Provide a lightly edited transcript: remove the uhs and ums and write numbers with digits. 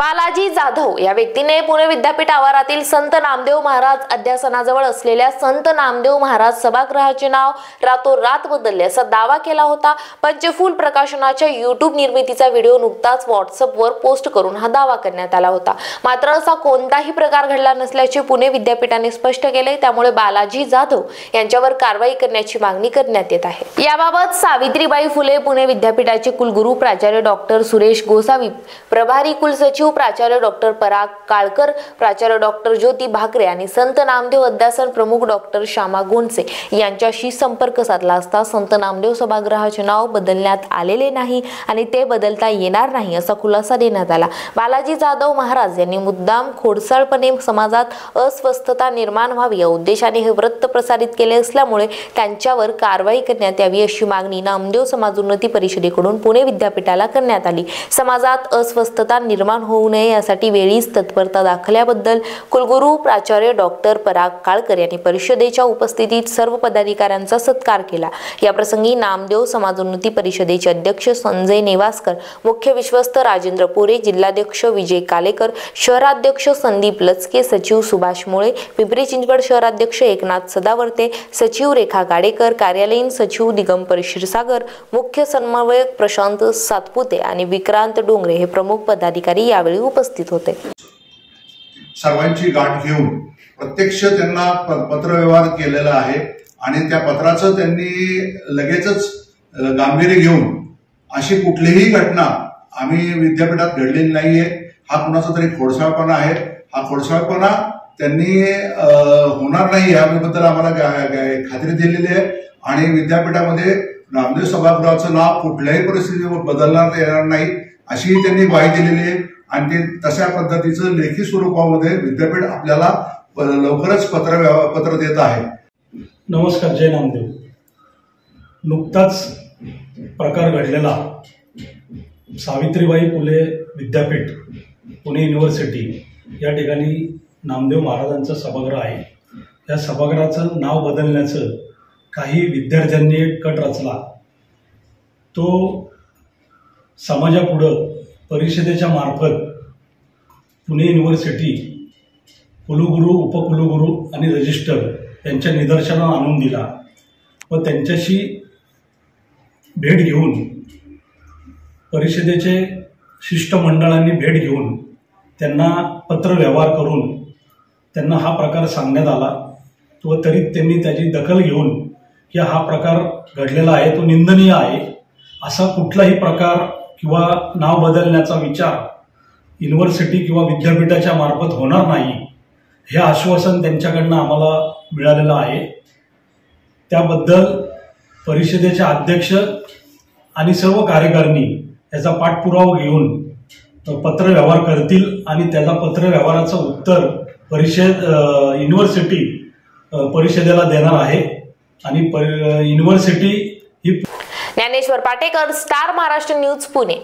बालाजी जाधव या व्यक्तीने पुणे विद्यापीठ आवारातील संत नामदेव महाराज अध्यासनाजवळ असलेल्या संत नामदेव महाराज सभागृहाचे नाव रातोरात बदलले असा दावा केला होता। पंचफूल प्रकाशनाच्या YouTube निर्मितीचा व्हिडिओ नुकताच व्हॉट्सअपवर पोस्ट करून हा दावा करण्यात आला होता। मात्र असा कोणताही प्रकार घडला नसल्याचे पुणे विद्यापीठाने स्पष्ट केले। त्यामुळे बालाजी जाधव यांच्यावर कारवाई करण्याची मागणी करण्यात येत आहे। याबाबत सावित्रीबाई फुले पुणे विद्यापीठाचे कुलगुरू प्राचार्य डॉक्टर सुरेश गोसावी, प्रभारी कुलसचिव प्राचार्य डॉक्टर पराग काळकर, प्राचार्य डॉक्टर ज्योती भाकरे आणि संत नामदेव अध्यासन प्रमुख डॉक्टर श्यामा गोंडसे यांच्याशी संपर्क साधला असता संत नामदेव सभागृहाचे नाव बदलण्यात आलेले नाही आणि ते बदलता येणार नाही असा खुलासा देण्यात आला। बालाजी जाधव महाराज यांनी मुद्दाम खोडसाळपणे समाजात अस्वस्थता निर्माण व्हावी या उद्देशाने हे वृत्त प्रसारित केले असल्यामुळे त्यांच्यावर कारवाई करण्यात यावी अशी मागणी नामदेव समाज उन्नती परिषदेकडून पुणे विद्यापीठाला करण्यात आली। समाजात अस्वस्थता निर्माण होऊ नये यासाठी वेळीच तत्परता दाखवल्याबद्दल कुलगुरू प्राचार्य डॉक्टर पराग काळकर यांनी परिषदेच्या उपस्थितीत सर्व पदाधिकाऱ्यांचा सत्कार केला। या प्रसंगी नामदेव समाज उन्नती परिषदेचे अध्यक्ष संजय नेवासकर, मुख्य विश्वस्त राजेंद्र पोरे, जिल्हाध्यक्ष विजय कालेकर, शहराध्यक्ष संदीप लचके, सचिव सुभाष मुळे, पिंपरी चिंचवड शहराध्यक्ष एकनाथ सदावर्ते, सचिव रेखा गाडेकर, कार्यालयीन सचिव दिगंबर क्षीरसागर, मुख्य समन्वयक प्रशांत सातपुते आणि विक्रांत डोंगरे हे प्रमुख पदाधिकारी यावेळी उपस्थित होते। सर्वांची गाठ घेऊन प्रत्यक्ष त्यांना पत्रव्यवहार केलेला आहे आणि त्या पत्राचं त्यांनी लगेचच गांभीर्य घेऊन अशी कुठलीही घटना आम्ही विद्यापीठात घडलेली नाहीये, हा कुणाचा तरी खोडसाळपणा आहे, हा खोडसाळपणा त्यांनी होणार नाही याबद्दल आम्हाला खात्री दिलेली आहे आणि विद्यापीठामध्ये नामदेव सभागृहाचं नाव कुठल्याही परिस्थितीवर बदलण्यात येणार नाही अशी त्यांनी ग्वाही दिलेली आहे आणि ते तशा पद्धतीचं लेखी स्वरूपामध्ये विद्यापीठ आपल्याला लवकरच पत्र देत आहे। नमस्कार, जय नामदेव। नुकताच प्रकार घडलेला सावित्रीबाई फुले विद्यापीठ पुणे युनिव्हर्सिटी या ठिकाणी नामदेव महाराजांचं सभागृह आहे। या सभागृहाचं नाव बदलण्याचं काही विद्यार्थ्यांनी एक कट रचला। तो समाजापुढं परिषदेच्या मार्फत पुणे युनिव्हर्सिटी कुलगुरू, उपकुलगुरू आणि रजिस्टर यांच्या निदर्शनाला आणून दिला व त्यांच्याशी भेट घेऊन परिषदेचे शिष्टमंडळांनी भेट घेऊन त्यांना पत्रव्यवहार करून त्यांना हा प्रकार सांगण्यात आला व तरी त्यांनी त्याची दखल घेऊन की हा प्रकार घडलेला आहे तो निंदनीय आहे, असा कुठलाही प्रकार किंवा नाव बदलण्याचा विचार युनिव्हर्सिटी किंवा विद्यापीठाच्या मार्फत होणार नाही हे आश्वासन त्यांच्याकडनं आम्हाला मिळालेलं आहे। त्याबद्दल परिषदेचे अध्यक्ष आणि सर्व कार्यकारिणी याचा पाठपुरावा घेऊन पत्रव्यवहार करतील आणि त्याचा पत्रव्यवहाराचं उत्तर युनिव्हर्सिटी परिषदेला देणार आहे आणि युनिव्हर्सिटी ही ज्ञानेश्वर पाटेकर, स्टार महाराष्ट्र न्यूज, पुणे।